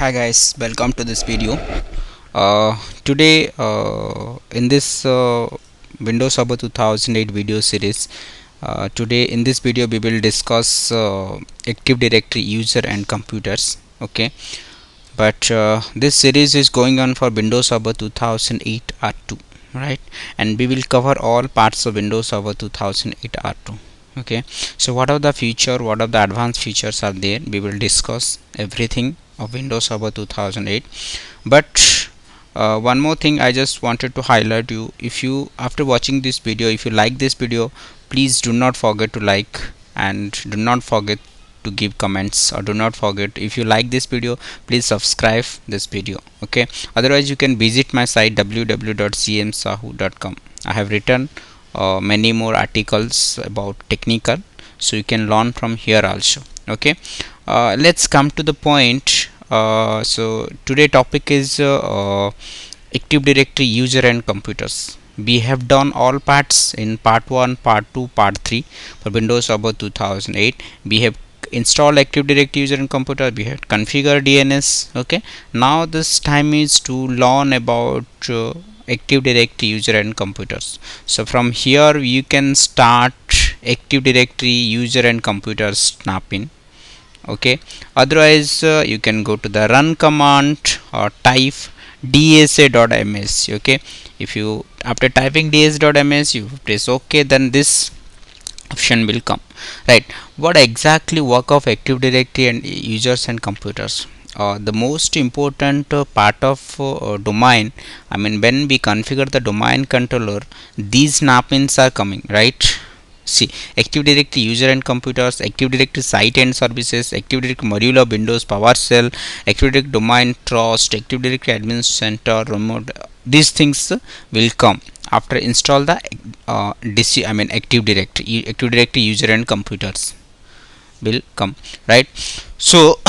Hi guys, welcome to this video. Today in this Windows Server 2008 video series, today in this video we will discuss Active Directory user and computers. Okay, but this series is going on for Windows Server 2008 R2, right? And we will cover all parts of Windows Server 2008 R2. Okay, so what are the feature, what are the advanced features are there, we will discuss everything of Windows Server 2008. But one more thing I just wanted to highlight you, if you after watching this video, if you like this video, please do not forget to like and do not forget to give comments, or do not forget, if you like this video, please subscribe this video. Okay, otherwise you can visit my site www.cmsahu.com. I have written many more articles about technical, so you can learn from here also. Okay, let's come to the point. So today topic is Active Directory user and computers. We have done all parts in part 1, part 2, part 3 for Windows Server 2008. We have installed Active Directory user and computer, we have configured DNS. Okay, now this time is to learn about Active Directory user and computers. So from here you can start Active Directory user and computers snapping. Okay, otherwise you can go to the run command or type dsa.ms. okay, if you after typing ds.ms you press ok, then this option will come, right? What exactly work of Active Directory and users and computers? The most important part of domain, I mean when we configure the domain controller, these snappings are coming, right? See, Active Directory user and computers, Active Directory site and services, Active Directory module of Windows PowerShell, Active Directory domain trust, Active Directory admin center, remote. These things will come after install the DC, I mean Active Directory user and computers will come, right? So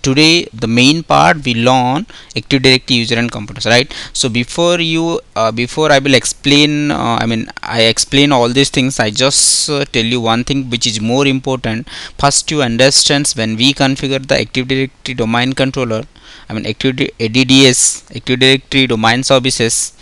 today the main part we learn Active Directory user and computers, right? So before I will explain, I explain all these things, I just tell you one thing which is more important. First you understand, when we configure the Active Directory domain controller, ADDS, Active Directory domain services,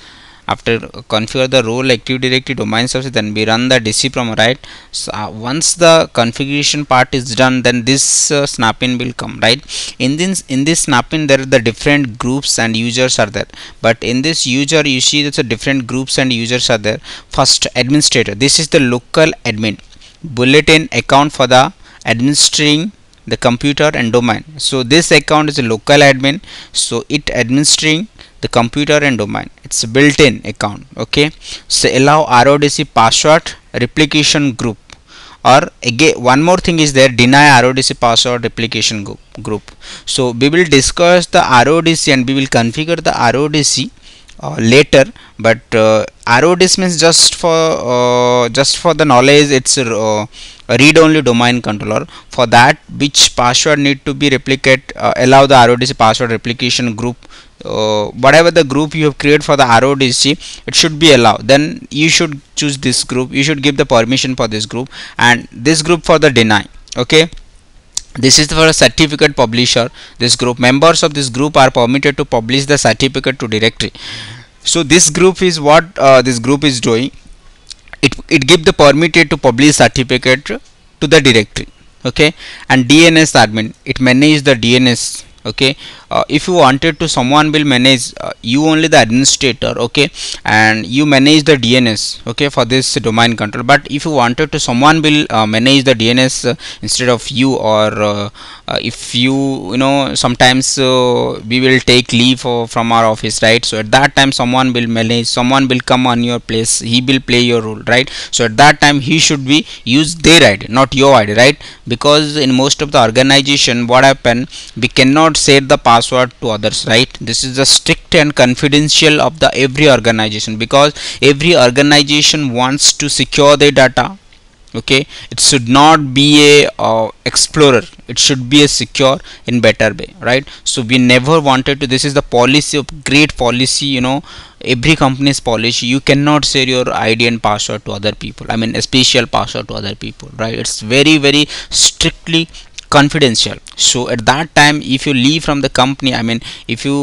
after configure the role Active Directory domain services, then we run the DC promo, right? So once the configuration part is done, then this snap-in will come, right? In this snap-in there are the different groups and users are there, but in this user you see that the different groups and users are there. First, administrator, this is the local admin, bulletin account for the administering the computer and domain. So this account is a local admin, so it administering the computer and domain, it's a built-in account. Okay, so allow RODC password replication group, or again one more thing is there, deny RODC password replication group. So we will discuss the RODC and we will configure the RODC later, but RODC means just for the knowledge, it's a read-only domain controller. For that, which password need to be replicate, allow the RODC password replication group. Whatever the group you have created for the RODC, it should be allowed. Then you should choose this group, you should give the permission for this group, and this group for the deny. Okay, this is for a certificate publisher. This group, members of this group are permitted to publish the certificate to directory. So this group is what this group is doing, it give the permitted to publish certificate to the directory. Okay, and DNS admin, it manage the DNS. Okay, if you wanted to, someone will manage, you only the administrator, okay, and you manage the DNS, okay, for this domain control. But if you wanted to, someone will manage the DNS instead of you, or if you know sometimes we will take leave from our office, right? So at that time someone will manage, someone will come on your place, he will play your role, right? So at that time he should be use their ID, not your ID, right? Because in most of the organization, what happen, we cannot share the password to others, right? This is the strict and confidential of the every organization, because every organization wants to secure their data. Okay, it should not be a explorer, it should be a secure in better way, right? So we never wanted to, this is the policy of great policy, you know, every company's policy, you cannot share your ID and password to other people, I mean a special password to other people, right? It's very strictly confidential. So at that time, if you leave from the company, I mean, if you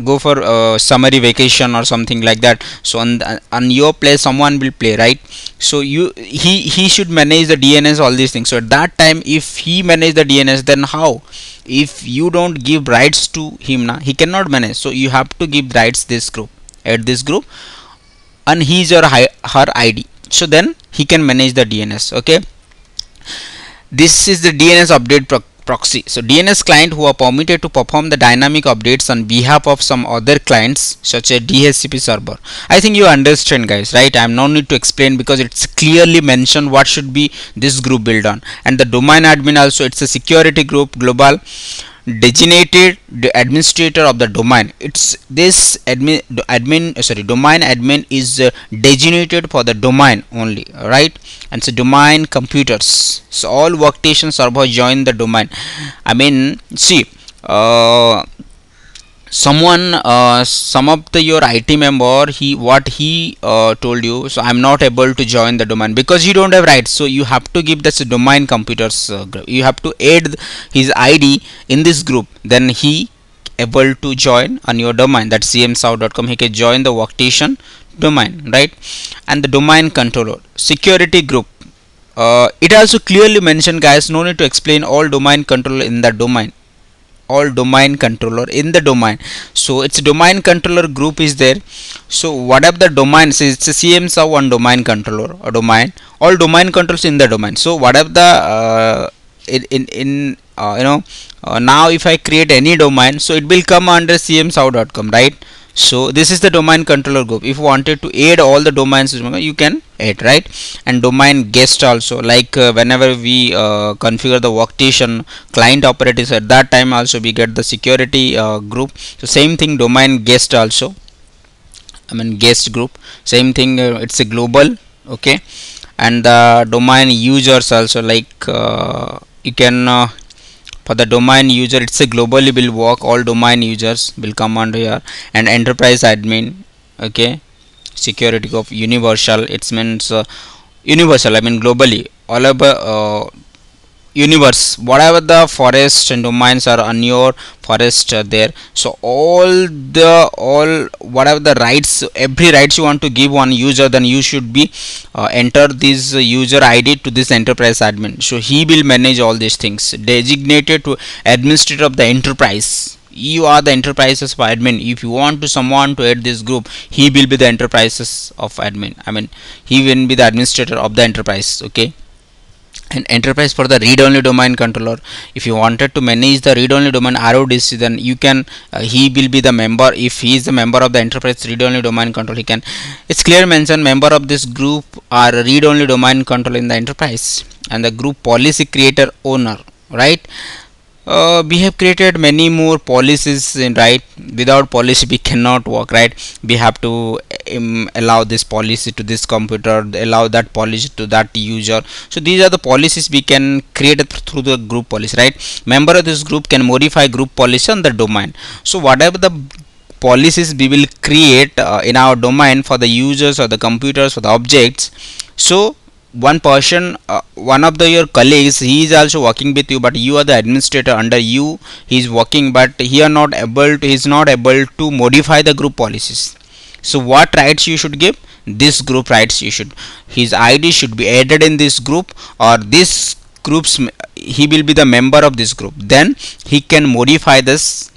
go for a summary vacation or something like that, so on your place someone will play, right? So he should manage the DNS, all these things. So at that time, if he manage the DNS, then how? If you don't give rights to him, he cannot manage. So you have to give rights this group, add this group and his or her ID, so then he can manage the DNS. Okay, this is the DNS update proxy. So DNS client who are permitted to perform the dynamic updates on behalf of some other clients such as DHCP server. I think you understand, guys, right? I am no need to explain because it's clearly mentioned what should be this group built on. And the domain admin also, it's a security group, global designated the administrator of the domain. It's this domain admin is designated for the domain only, right? And so domain computers, so all workstation server join the domain. I mean, see, some of your IT member, he told you, so I'm not able to join the domain because you don't have rights. So you have to give this domain computers group. You have to add his ID in this group, then he able to join on your domain, that cmsouth.com. He can join the workstation domain, right? And the domain controller security group, it also clearly mentioned, guys, no need to explain, all domain controller in the domain, all domain controller in the domain. So it's domain controller group is there. So whatever the domain says, it's a CMSA one domain controller or domain, all domain controls in the domain. So whatever the now if I create any domain, so it will come under cmsouth.com, right? So this is the domain controller group. If you wanted to add all the domains, you can add, right? And domain guest also, like whenever we configure the workstation client operators, at that time also we get the security group. So same thing, domain guest also, I mean guest group, same thing, it's a global. Okay, and the domain users also, like you can for the domain user, it's a globally will work, all domain users will come under here. And enterprise admin, okay, security of universal, it means universal, I mean globally all over universe, whatever the forest and domains are on your forest there. So all whatever the rights, every rights you want to give one user, then you should be enter this user ID to this enterprise admin. So he will manage all these things, designated to administrator of the enterprise. You are the enterprises of admin. If you want to someone to add this group, he will be the enterprises of admin, I mean he will be the administrator of the enterprise. Okay, and enterprise for the read-only domain controller. If you wanted to manage the read-only domain RODC, then you can he will be the member. If he is the member of the enterprise read-only domain control, he can, it's clear mention, member of this group are read-only domain control in the enterprise. And the group policy creator owner, right? We have created many more policies, right? Without policy we cannot work, right? We have to allow this policy to this computer, allow that policy to that user. So these are the policies we can create through the group policy, right? Member of this group can modify group policy on the domain. So whatever the policies we will create in our domain for the users or the computers or the objects, so one person, one of your colleagues, he is also working with you, but you are the administrator, under you he is working, but he is not able to modify the group policies. So what rights you should give? This group rights you should, his ID should be added in this group, or this groups, he will be the member of this group, then he can modify this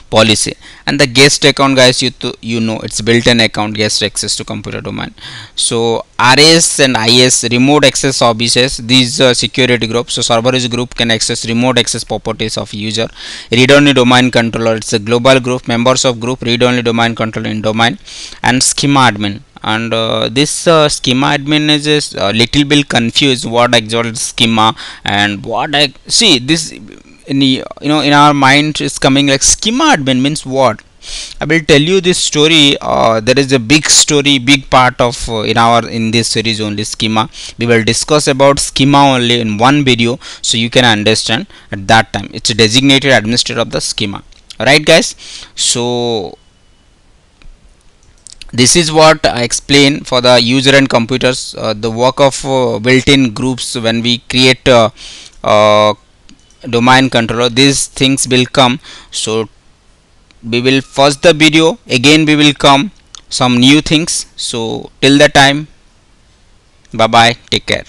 policy. And the guest account, guys, you know it's built-in account, guest access to computer domain. So RS and IS, remote access services, these security groups. So server is group can access remote access properties of user. Read-only domain controller, it's a global group, members of group, read-only domain controller in domain. And schema admin, and this schema admin is a little bit confused what exactly schema and what I see this in our mind is coming like schema admin means what. I will tell you this story. There is a big story, big part of in this series only schema. We will discuss about schema only in one video, so you can understand at that time. It's a designated administrator of the schema. Alright, guys. So This is what I explain for the user and computers, the work of built-in groups. When we create uh, domain controller, these things will come. So we will pause the video, again we will come some new things. So till the time, bye bye, take care.